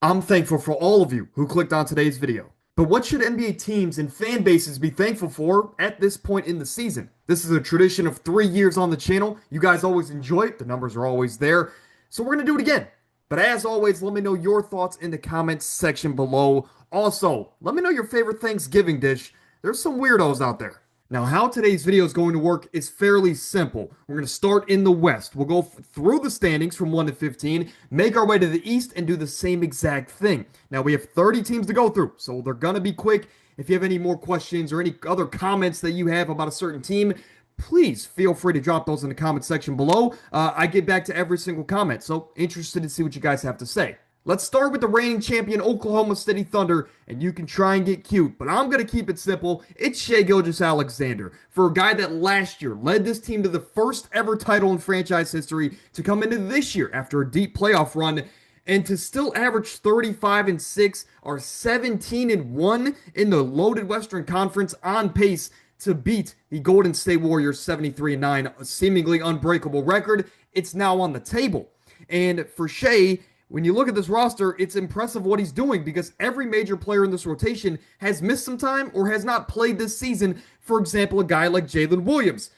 I'm thankful for all of you who clicked on today's video. But what should NBA teams and fan bases be thankful for at this point in the season? This is a tradition of 3 years on the channel. You guys always enjoy it. The numbers are always there. So we're going to do it again. But as always, let me know your thoughts in the comments section below. Also, let me know your favorite Thanksgiving dish. There's some weirdos out there. Now, how today's video is going to work is fairly simple. We're going to start in the West. We'll go through the standings from 1 to 15, make our way to the East, and do the same exact thing. Now, we have 30 teams to go through, so they're going to be quick. If you have any more questions or any other comments that you have about a certain team, please feel free to drop those in the comment section below. I get back to every single comment, so interested to see what you guys have to say. Let's start with the reigning champion Oklahoma City Thunder, and you can try and get cute, but I'm going to keep it simple. It's Shai Gilgeous-Alexander. For a guy that last year led this team to the first ever title in franchise history, to come into this year after a deep playoff run, and to still average 35-6 or 17-1 in the loaded Western Conference, on pace to beat the Golden State Warriors 73-9, a seemingly unbreakable record. It's now on the table. And for Shai, when you look at this roster, it's impressive what he's doing because every major player in this rotation has missed some time or has not played this season. For example, a guy like Jalen Williams.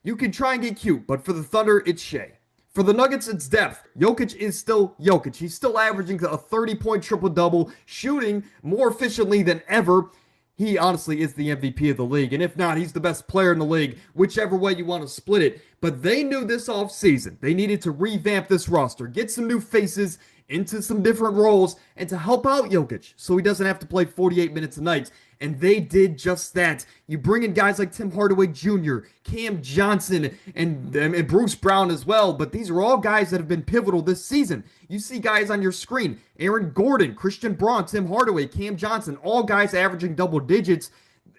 You can try and get cute, but for the Thunder, it's Shai. For the Nuggets, it's depth. Jokic is still Jokic. He's still averaging a 30-point triple-double, shooting more efficiently than ever. He honestly is the MVP of the league. And if not, he's the best player in the league, whichever way you want to split it. But they knew this offseason. They needed to revamp this roster, get some new faces into some different roles, and to help out Jokic so he doesn't have to play 48 minutes a night. And they did just that. You bring in guys like Tim Hardaway Jr., Cam Johnson, and Bruce Brown as well. But these are all guys that have been pivotal this season. You see guys on your screen: Aaron Gordon, Christian Braun, Tim Hardaway, Cam Johnson, all guys averaging double digits.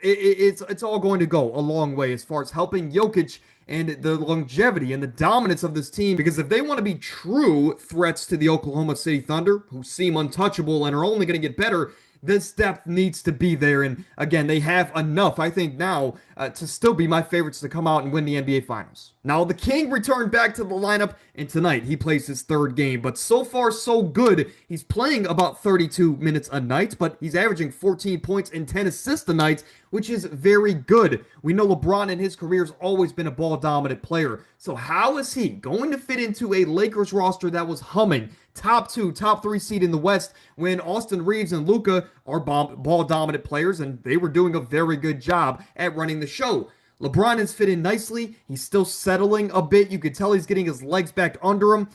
It's all going to go a long way as far as helping Jokic and the longevity and the dominance of this team. Because if they want to be true threats to the Oklahoma City Thunder, who seem untouchable and are only going to get better, this depth needs to be there. And again, they have enough, I think, now to still be my favorites to come out and win the NBA Finals. Now, the King returned back to the lineup, and tonight he plays his third game. But so far, so good. He's playing about 32 minutes a night, but he's averaging 14 points and 10 assists a night, which is very good. We know LeBron in his career has always been a ball-dominant player. So how is he going to fit into a Lakers roster that was humming? Top 2, top 3 seed in the West when Austin Reeves and Luka are ball-dominant players, and they were doing a very good job at running the show. LeBron has fit in nicely. He's still settling a bit. You could tell he's getting his legs back under him,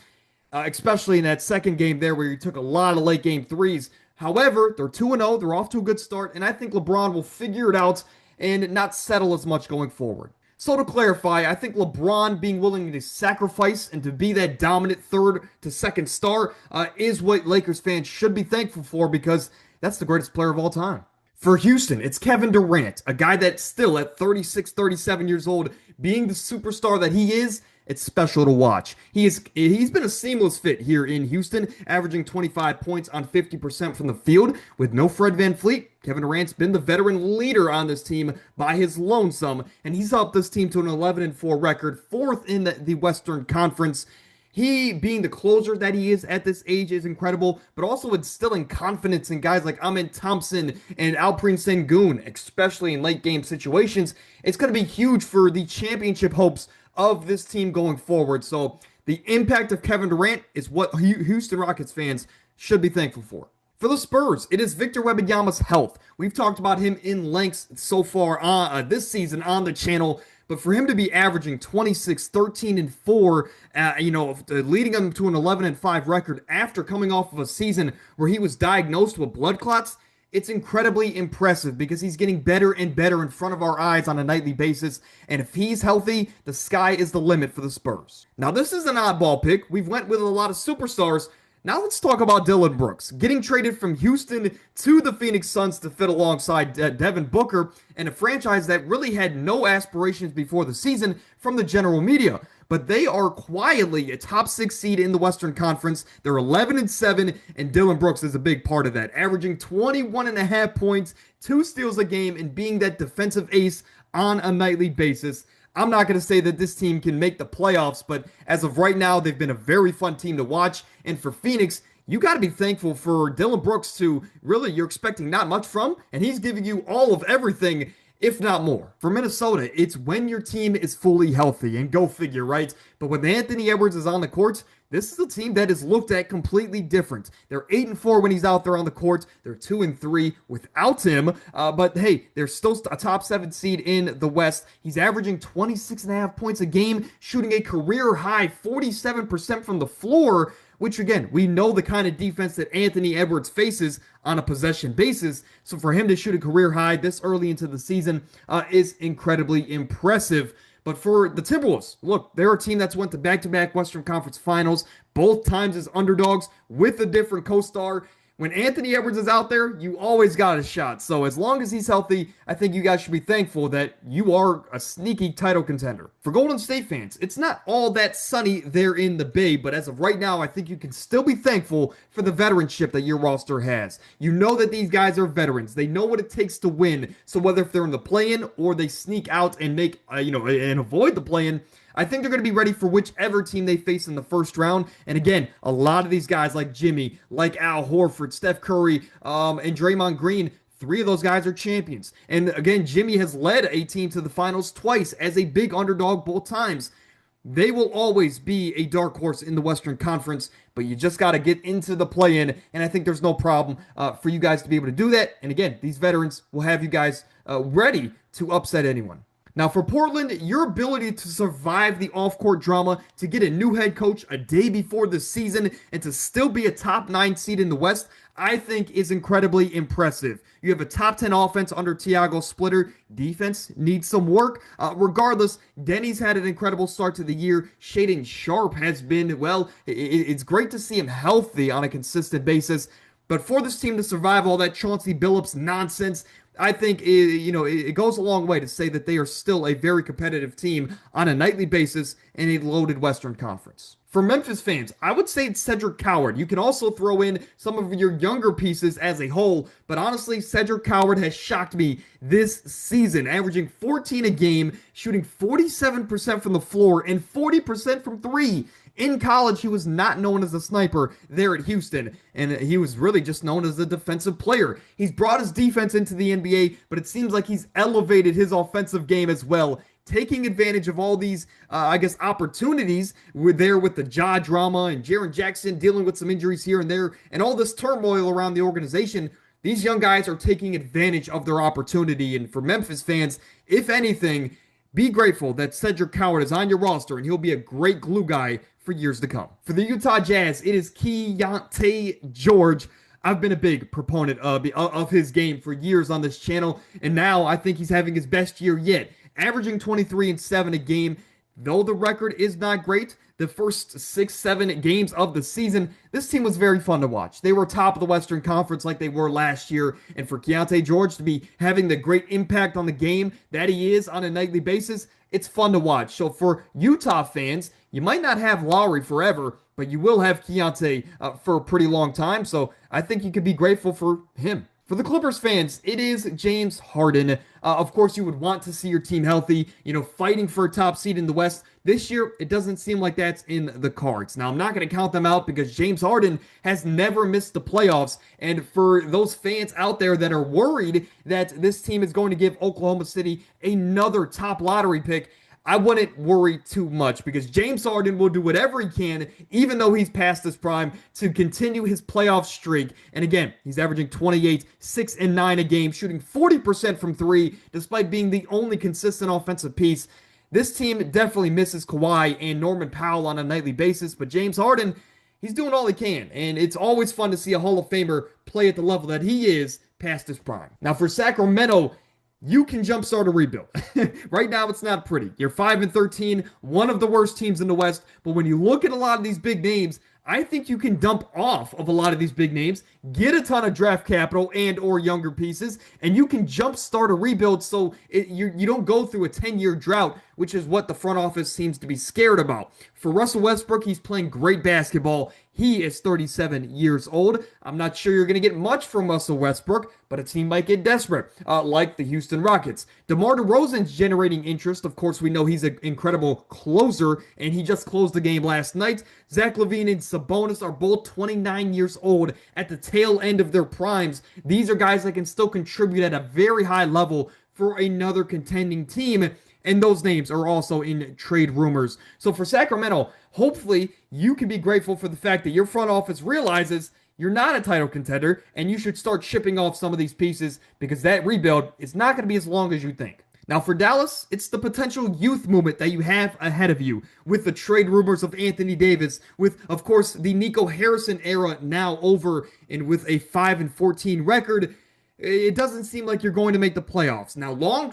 especially in that second game there where he took a lot of late-game threes. However, they're 2-0. They're off to a good start, and I think LeBron will figure it out and not settle as much going forward. So to clarify, I think LeBron being willing to sacrifice and to be that dominant third to second star is what Lakers fans should be thankful for, because that's the greatest player of all time. For Houston, it's Kevin Durant, a guy that's still at 36, 37 years old, being the superstar that he is. It's special to watch. He's been a seamless fit here in Houston, averaging 25 points on 50% from the field. With no Fred VanVleet, Kevin Durant's been the veteran leader on this team by his lonesome, and he's helped this team to an 11-4 record, fourth in the Western Conference. He, being the closer that he is at this age, is incredible, but also instilling confidence in guys like Amen Thompson and Alperen Sengun, especially in late game situations. It's going to be huge for the championship hopes of this team going forward. So the impact of Kevin Durant is what Houston Rockets fans should be thankful for. For the Spurs, it is Victor Wembanyama's health. We've talked about him in lengths so far this season on the channel. But for him to be averaging 26, 13, and 4, leading him to an 11-5 record after coming off of a season where he was diagnosed with blood clots, it's incredibly impressive because he's getting better and better in front of our eyes on a nightly basis. And if he's healthy, the sky is the limit for the Spurs. Now, this is an oddball pick. We've went with a lot of superstars. Now let's talk about Dillon Brooks, getting traded from Houston to the Phoenix Suns to fit alongside Devin Booker, and a franchise that really had no aspirations before the season from the general media. But they are quietly a top 6 seed in the Western Conference. They're 11-7, and Dillon Brooks is a big part of that, averaging 21.5 points, 2 steals a game, and being that defensive ace on a nightly basis. I'm not going to say that this team can make the playoffs, but as of right now, they've been a very fun team to watch. And for Phoenix, you got to be thankful for Dylan Brooks to really, you're expecting not much from, and he's giving you all of everything, if not more. For Minnesota, it's when your team is fully healthy, and go figure, right? But when Anthony Edwards is on the court, this is a team that is looked at completely different. They're 8-4 when he's out there on the court. They're 2-3 without him. But hey, they're still a top 7 seed in the West. He's averaging 26.5 points a game, shooting a career high 47% from the floor, which again, we know the kind of defense that Anthony Edwards faces on a possession basis. So for him to shoot a career high this early into the season is incredibly impressive. But for the Timberwolves, look, they're a team that's went to back-to-back Western Conference Finals, both times as underdogs with a different co-star. When Anthony Edwards is out there, you always got a shot. So as long as he's healthy, I think you guys should be thankful that you are a sneaky title contender. For Golden State fans, it's not all that sunny there in the Bay, but as of right now, I think you can still be thankful for the veteranship that your roster has. You know that these guys are veterans. They know what it takes to win. So whether if they're in the play-in or they sneak out and make, and avoid the play-in, I think they're going to be ready for whichever team they face in the first round. And again, a lot of these guys like Jimmy, like Al Horford, Steph Curry, and Draymond Green, 3 of those guys are champions. And again, Jimmy has led a team to the finals twice as a big underdog both times. They will always be a dark horse in the Western Conference, but you just got to get into the play-in, and I think there's no problem for you guys to be able to do that. And again, these veterans will have you guys ready to upset anyone. Now, for Portland, your ability to survive the off-court drama, to get a new head coach a day before the season, and to still be a top 9 seed in the West, I think is incredibly impressive. You have a top 10 offense under Tiago Splitter. Defense needs some work. Regardless, Denny's had an incredible start to the year. Shaedon Sharpe has been, well, it's great to see him healthy on a consistent basis. But for this team to survive all that Chauncey Billups nonsense, I think it goes a long way to say that they are still a very competitive team on a nightly basis in a loaded Western Conference. For Memphis fans, I would say it's Cedric Coward. You can also throw in some of your younger pieces as a whole, but honestly, Cedric Coward has shocked me this season, averaging 14 a game, shooting 47% from the floor and 40% from 3. In college, he was not known as a sniper there at Houston, and he was really just known as a defensive player. He's brought his defense into the NBA, but it seems like he's elevated his offensive game as well, taking advantage of all these, opportunities with the Ja drama and Jaren Jackson dealing with some injuries here and there, and all this turmoil around the organization. These young guys are taking advantage of their opportunity, and for Memphis fans, if anything, be grateful that Cedric Coward is on your roster, and he'll be a great glue guy for years to come. For the Utah Jazz, it is Keyonte George. I've been a big proponent of his game for years on this channel, and now I think he's having his best year yet, averaging 23 and 7 a game. Though the record is not great, the first 6-7 games of the season, this team was very fun to watch. They were top of the Western Conference like they were last year, and for Keyonte George to be having the great impact on the game that he is on a nightly basis, it's fun to watch. So for Utah fans, you might not have Lowry forever, but you will have Keyonte for a pretty long time, so I think you could be grateful for him. For the Clippers fans, it is James Harden. Of course, you would want to see your team healthy, fighting for a top seed in the West. This year, it doesn't seem like that's in the cards. Now, I'm not going to count them out because James Harden has never missed the playoffs. And for those fans out there that are worried that this team is going to give Oklahoma City another top lottery pick, I wouldn't worry too much because James Harden will do whatever he can, even though he's past his prime, to continue his playoff streak. And again, he's averaging 28, 6, and 9 a game, shooting 40% from 3, despite being the only consistent offensive piece. This team definitely misses Kawhi and Norman Powell on a nightly basis, but James Harden, he's doing all he can. And it's always fun to see a Hall of Famer play at the level that he is past his prime. Now for Sacramento, you can jumpstart a rebuild. Right now, it's not pretty. You're 5-13, one of the worst teams in the West. But when you look at a lot of these big names, I think you can dump off of a lot of these big names, get a ton of draft capital and or younger pieces, and you can jumpstart a rebuild so you don't go through a 10-year drought, which is what the front office seems to be scared about. For Russell Westbrook, he's playing great basketball. He is 37 years old. I'm not sure you're going to get much from Russell Westbrook, but a team might get desperate, like the Houston Rockets. DeMar DeRozan's generating interest. Of course, we know he's an incredible closer, and he just closed the game last night. Zach LaVine and Sabonis are both 29 years old at the tail end of their primes. These are guys that can still contribute at a very high level for another contending team. And those names are also in trade rumors. So for Sacramento, hopefully you can be grateful for the fact that your front office realizes you're not a title contender and you should start shipping off some of these pieces because that rebuild is not going to be as long as you think. Now for Dallas, it's the potential youth movement that you have ahead of you with the trade rumors of Anthony Davis, with, of course, the Nico Harrison era now over, and with a 5-14 record. It doesn't seem like you're going to make the playoffs. Now, long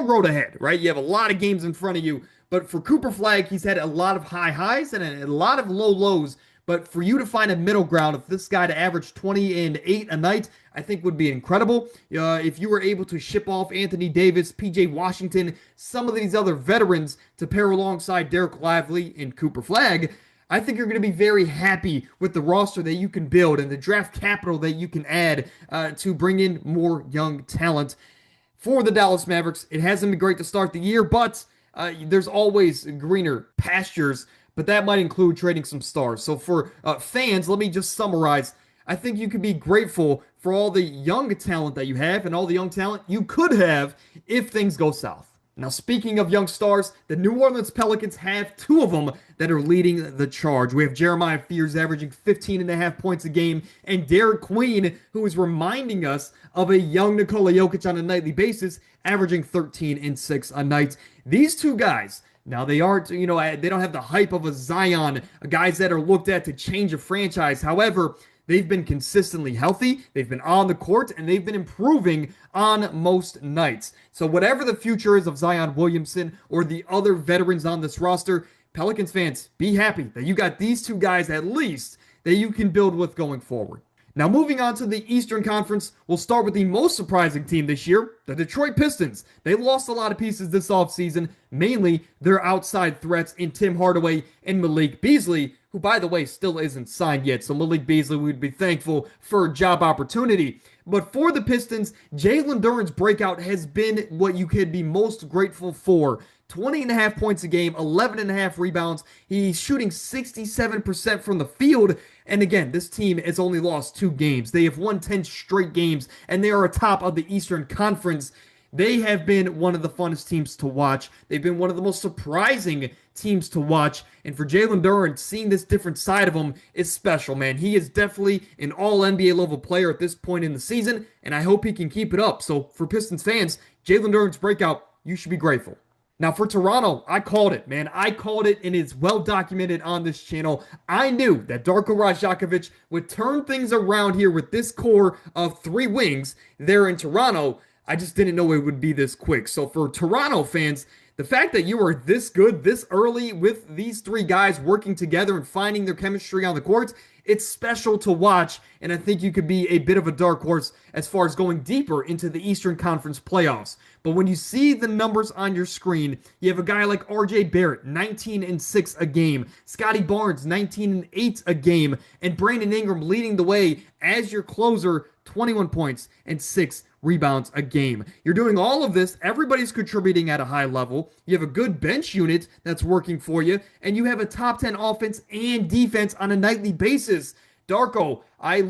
road ahead, right? You have a lot of games in front of you. But for Cooper Flagg, he's had a lot of high highs and a lot of low lows. But for you to find a middle ground of this guy to average 20 and 8 a night, I think would be incredible. If you were able to ship off Anthony Davis, PJ Washington, some of these other veterans to pair alongside Derek Lively and Cooper Flagg, I think you're going to be very happy with the roster that you can build and the draft capital that you can add to bring in more young talent for the Dallas Mavericks. It hasn't been great to start the year, but there's always greener pastures, but that might include trading some stars. So for fans, let me just summarize. I think you could be grateful for all the young talent that you have and all the young talent you could have if things go south. Now, speaking of young stars, the New Orleans Pelicans have two of them that are leading the charge. We have Jeremiah Fears averaging 15.5 points a game, and Derek Queen, who is reminding us of a young Nikola Jokic on a nightly basis, averaging 13 and 6 a night. These two guys, now they aren't, they don't have the hype of a Zion, guys that are looked at to change a franchise. However, they've been consistently healthy, they've been on the court, and they've been improving on most nights. So whatever the future is of Zion Williamson or the other veterans on this roster, Pelicans fans, be happy that you got these two guys at least that you can build with going forward. Now moving on to the Eastern Conference, we'll start with the most surprising team this year, the Detroit Pistons. They lost a lot of pieces this offseason, mainly their outside threats in Tim Hardaway and Malik Beasley, who, by the way, still isn't signed yet. So Malik Beasley would be thankful for a job opportunity. But for the Pistons, Jalen Duren's breakout has been what you could be most grateful for. 20.5 points a game, 11.5 rebounds. He's shooting 67% from the field. And again, this team has only lost 2 games. They have won 10 straight games, and they are atop of the Eastern Conference. They have been one of the funnest teams to watch. They've been one of the most surprising teams to watch. And for Jalen Duren, seeing this different side of him is special, man. He is definitely an all-NBA level player at this point in the season, and I hope he can keep it up. So for Pistons fans, Jalen Duren's breakout, you should be grateful. Now for Toronto, I called it, man. I called it, and it's well documented on this channel. I knew that Darko Rajakovic would turn things around here with this core of 3 wings there in Toronto. I just didn't know it would be this quick. So for Toronto fans, the fact that you are this good this early with these 3 guys working together and finding their chemistry on the court, it's special to watch, and I think you could be a bit of a dark horse as far as going deeper into the Eastern Conference playoffs. But when you see the numbers on your screen, you have a guy like RJ Barrett, 19 and 6 a game, Scotty Barnes, 19 and 8 a game, and Brandon Ingram leading the way as your closer, 21 points and 6 rebounds a game. You're doing all of this. Everybody's contributing at a high level. You have a good bench unit that's working for you, and you have a top 10 offense and defense on a nightly basis. Darko, I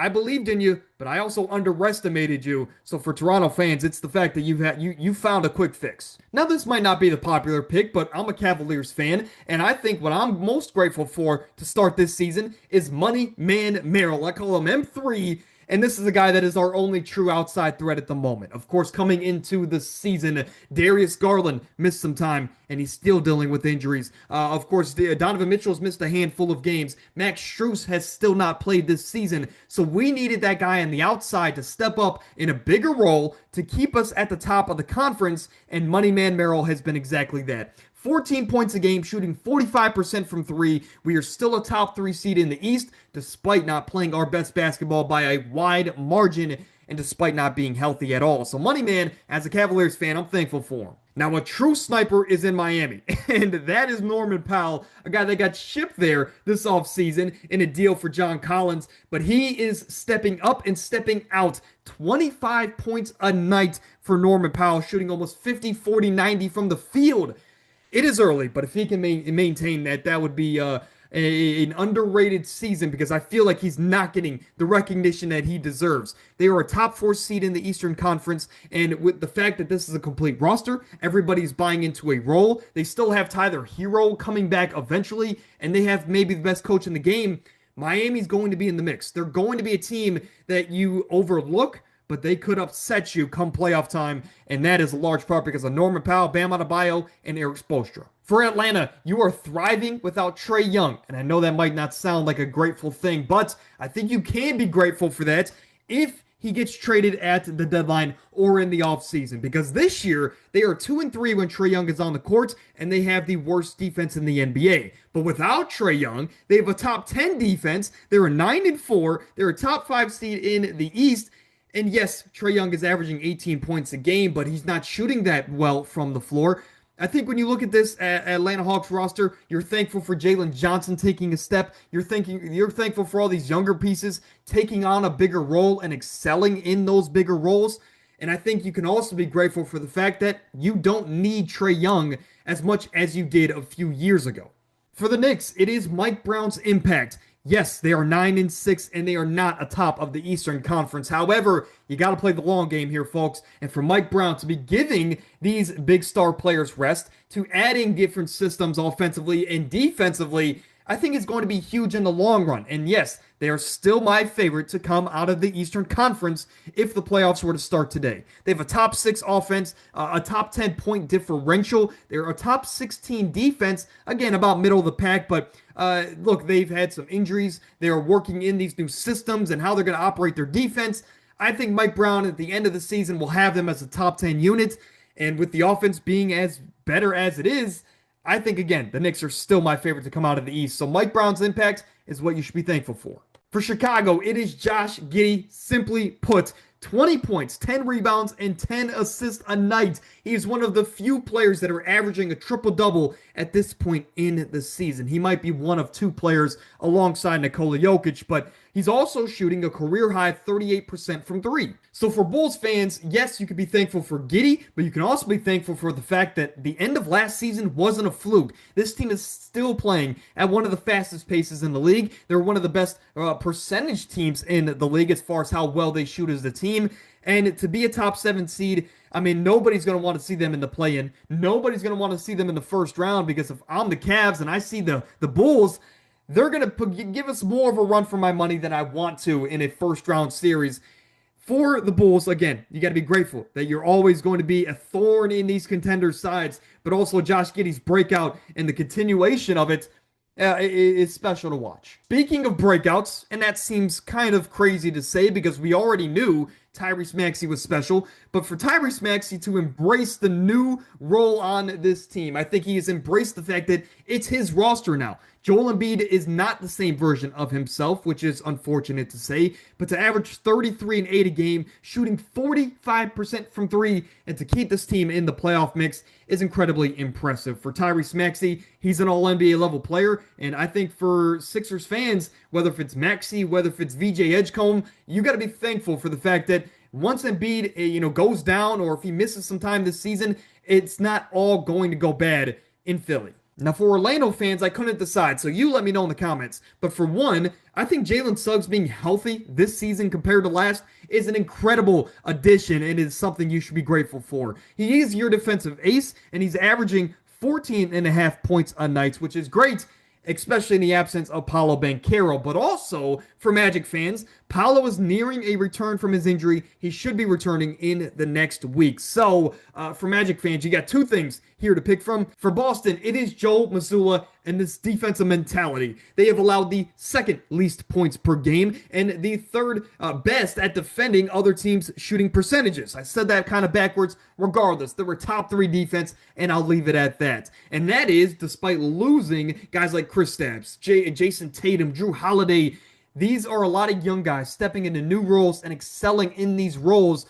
believed in you, but I also underestimated you. So for Toronto fans, it's the fact that you found a quick fix. Now, this might not be the popular pick, but I'm a Cavaliers fan, and I think what I'm most grateful for to start this season is Money Man Merrill. I call him M3. And this is a guy that is our only true outside threat at the moment. Of course, coming into the season, Darius Garland missed some time, and he's still dealing with injuries. Of course, Donovan Mitchell's missed a handful of games. Max Strus has still not played this season. So we needed that guy on the outside to step up in a bigger role to keep us at the top of the conference, and Money Man Merrill has been exactly that. 14 points a game, shooting 45% from 3. We are still a top 3 seed in the East, despite not playing our best basketball by a wide margin, and despite not being healthy at all. So Money Man, as a Cavaliers fan, I'm thankful for him. Now, a true sniper is in Miami, and that is Norman Powell, a guy that got shipped there this offseason in a deal for John Collins. But he is stepping up and stepping out. 25 points a night for Norman Powell, shooting almost 50, 40, 90 from the field. It is early, but if he can maintain that, that would be an underrated season because I feel like he's not getting the recognition that he deserves. They are a top 4 seed in the Eastern Conference, and with the fact that this is a complete roster, everybody's buying into a role. They still have Tyler Hero coming back eventually, and they have maybe the best coach in the game. Miami's going to be in the mix. They're going to be a team that you overlook, but they could upset you come playoff time, and that is a large part because of Norman Powell, Bam Adebayo, and Erik Spoelstra. For Atlanta, you are thriving without Trae Young, and I know that might not sound like a grateful thing, but I think you can be grateful for that if he gets traded at the deadline or in the offseason, because this year they are 2-3 when Trae Young is on the court, and they have the worst defense in the NBA. But without Trae Young, they have a top 10 defense. They're a 9-4. They're a top 5 seed in the East. And yes, Trae Young is averaging 18 points a game, but he's not shooting that well from the floor. I think when you look at this Atlanta Hawks roster, you're thankful for Jalen Johnson taking a step. You're thankful for all these younger pieces taking on a bigger role and excelling in those bigger roles. And I think you can also be grateful for the fact that you don't need Trae Young as much as you did a few years ago. For the Knicks, it is Mike Brown's impact. Yes, they are 9-6, and they are not atop of the Eastern Conference. However, you got to play the long game here, folks. And for Mike Brown to be giving these big star players rest, to adding different systems offensively and defensively, I think it's going to be huge in the long run. And yes, they are still my favorite to come out of the Eastern Conference if the playoffs were to start today. They have a top 6 offense, a top 10 point differential. They're a top 16 defense, again, about middle of the pack, but look, they've had some injuries. They are working in these new systems and how they're going to operate their defense. I think Mike Brown at the end of the season will have them as a top 10 unit. And with the offense being as better as it is, I think, again, the Knicks are still my favorite to come out of the East. So Mike Brown's impact is what you should be thankful for. For Chicago, it is Josh Giddey. Simply put, 20 points, 10 rebounds, and 10 assists a night. He is one of the few players that are averaging a triple-double at this point in the season. He might be one of 2 players alongside Nikola Jokic, but he's also shooting a career-high 38% from 3. So for Bulls fans, yes, you could be thankful for Giddey, but you can also be thankful for the fact that the end of last season wasn't a fluke. This team is still playing at one of the fastest paces in the league. They're one of the best percentage teams in the league as far as how well they shoot as a team. And to be a top 7 seed, I mean, nobody's going to want to see them in the play-in. Nobody's going to want to see them in the first round, because if I'm the Cavs and I see the Bulls, they're going to give us more of a run for my money than I want to in a first-round series. For the Bulls, again, you got to be grateful that you're always going to be a thorn in these contenders' sides, but also Josh Giddey's breakout and the continuation of it is special to watch. Speaking of breakouts, and that seems kind of crazy to say because we already knew Tyrese Maxey was special, but for Tyrese Maxey to embrace the new role on this team, I think he has embraced the fact that it's his roster now. Joel Embiid is not the same version of himself, which is unfortunate to say, but to average 33 and 8 a game, shooting 45% from 3, and to keep this team in the playoff mix is incredibly impressive. For Tyrese Maxey, he's an all-NBA level player, and I think for Sixers fans, whether if it's Maxey, whether if it's VJ Edgecombe, you got to be thankful for the fact that once Embiid, goes down, or if he misses some time this season, it's not all going to go bad in Philly. Now, for Orlando fans, I couldn't decide, so you let me know in the comments. But for one, I think Jalen Suggs being healthy this season compared to last is an incredible addition and is something you should be grateful for. He is your defensive ace, and he's averaging 14.5 points a night, which is great, especially in the absence of Paolo Banchero. But also, for Magic fans, Paolo is nearing a return from his injury. He should be returning in the next week. So, for Magic fans, you got 2 things here to pick from. For Boston, it is Joe Mazzulla and this defensive mentality. They have allowed the 2nd least points per game and the 3rd best at defending other teams' shooting percentages. I said that kind of backwards. Regardless, they were top 3 defense, and I'll leave it at that. And that is despite losing guys like Kristaps, Jason Tatum, Drew Holiday. These are a lot of young guys stepping into new roles and excelling in these roles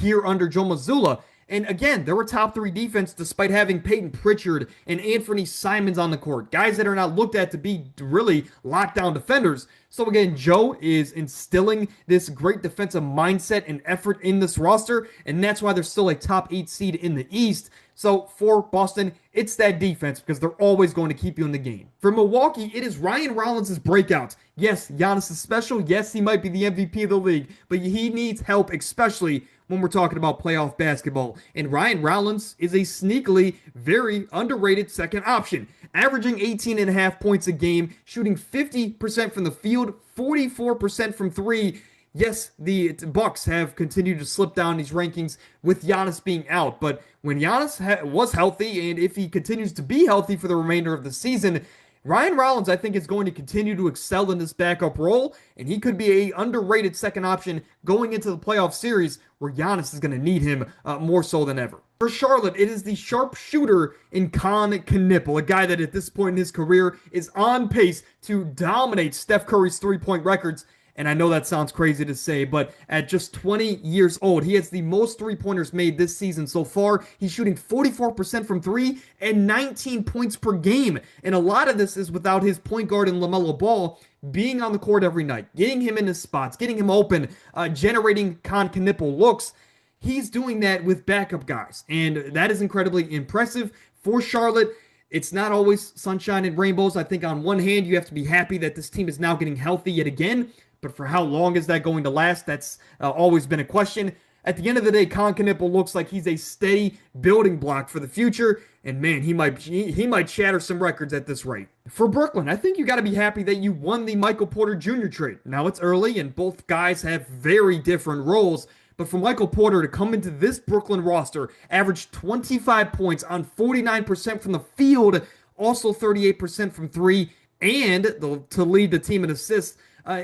here under Joe Mazzulla. And again, they're a top three defense despite having Peyton Pritchard and Anthony Simons on the court, guys that are not looked at to be really lockdown defenders. So again, Joe is instilling this great defensive mindset and effort in this roster, and that's why they're still a top 8 seed in the East. So for Boston, it's that defense because they're always going to keep you in the game. For Milwaukee, it is Ryan Rollins' breakout. Yes, Giannis is special. Yes, he might be the MVP of the league, but he needs help, especially when we're talking about playoff basketball. And Ryan Rollins is a sneakily very underrated second option, averaging 18.5 points a game, shooting 50% from the field, 44% from three. Yes, the Bucks have continued to slip down these rankings with Giannis being out, but when Giannis was healthy, and if he continues to be healthy for the remainder of the season, Ryan Rollins, I think, is going to continue to excel in this backup role, and he could be a underrated second option going into the playoff series where Giannis is going to need him more so than ever. For Charlotte, it is the sharpshooter in Con Knippel, a guy that at this point in his career is on pace to dominate Steph Curry's three-point records. And I know that sounds crazy to say, but at just 20 years old, he has the most three-pointers made this season so far. He's shooting 44% from three and 19 points per game. And a lot of this is without his point guard and LaMelo Ball being on the court every night, getting him in his spots, getting him open, generating Con Knippel looks. He's doing that with backup guys, and that is incredibly impressive for Charlotte. It's not always sunshine and rainbows. I think on one hand, you have to be happy that this team is now getting healthy yet again. But for how long is that going to last? That's always been a question. At the end of the day, Con Knippel looks like he's a steady building block for the future. And man, he might shatter some records at this rate. For Brooklyn, I think you got to be happy that you won the Michael Porter Jr. trade. Now it's early and both guys have very different roles. But for Michael Porter to come into this Brooklyn roster, average 25 points on 49% from the field, also 38% from three, and to lead the team in assists,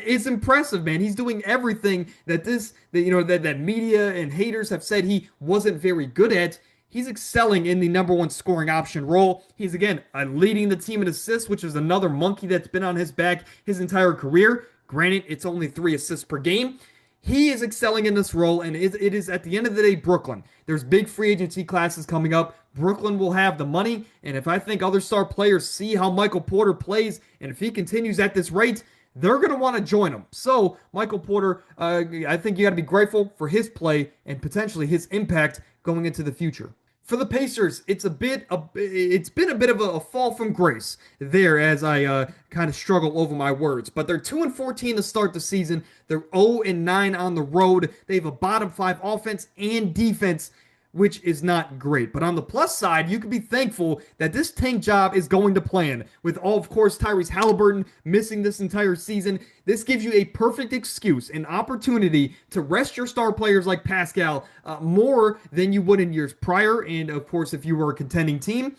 is impressive, man. He's doing everything that that media and haters have said he wasn't very good at. He's excelling in the number one scoring option role. He's, again, leading the team in assists, which is another monkey that's been on his back his entire career. Granted, it's only 3 assists per game. He is excelling in this role, and it is, at the end of the day, Brooklyn. There's big free agency classes coming up. Brooklyn will have the money, and if I think other star players see how Michael Porter plays, and if he continues at this rate, they're going to want to join him. So, Michael Porter, I think you got to be grateful for his play and potentially his impact going into the future. For the Pacers, it's been a bit of a fall from grace there as I kind of struggle over my words. But they're 2-14 to start the season. They're 0-9 on the road. They have a bottom 5 offense and defense, which is not great. But on the plus side, you can be thankful that this tank job is going to plan. With all, of course, Tyrese Halliburton missing this entire season, this gives you a perfect excuse, an opportunity to rest your star players like Pascal more than you would in years prior. And, of course, if you were a contending team.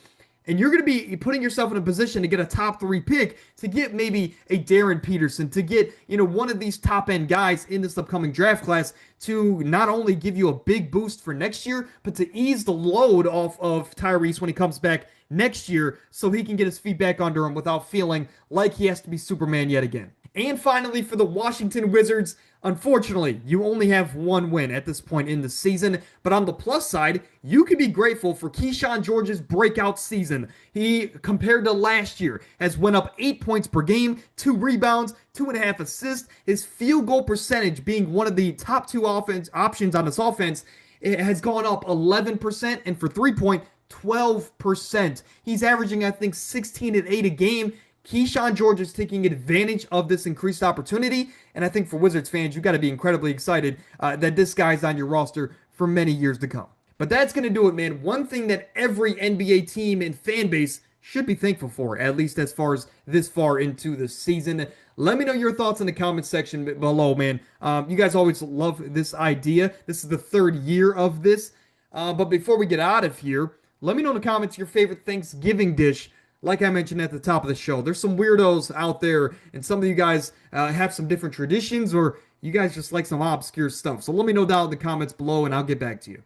And you're going to be putting yourself in a position to get a top 3 pick, to get maybe a Darren Peterson, to get, one of these top end guys in this upcoming draft class to not only give you a big boost for next year, but to ease the load off of Tyrese when he comes back next year so he can get his feet back under him without feeling like he has to be Superman yet again. And finally, for the Washington Wizards, unfortunately, you only have 1 win at this point in the season. But on the plus side, you can be grateful for Keyshawn George's breakout season. He, compared to last year, has went up 8 points per game, 2 rebounds, 2.5 assists. His field goal percentage being one of the top 2 offense options on this offense, it has gone up 11%, and for 3-point, 12%. He's averaging, I think, 16 and 8 a game. Keyshawn George is taking advantage of this increased opportunity, and I think for Wizards fans, you've got to be incredibly excited that this guy's on your roster for many years to come. But that's going to do it, man. One thing that every NBA team and fan base should be thankful for, at least as far as this far into the season. Let me know your thoughts in the comments section below, man. You guys always love this idea. This is the 3rd year of this. But before we get out of here, let me know in the comments your favorite Thanksgiving dish. Like I mentioned at the top of the show, there's some weirdos out there, and some of you guys have some different traditions, or you guys just like some obscure stuff. So let me know down in the comments below, and I'll get back to you.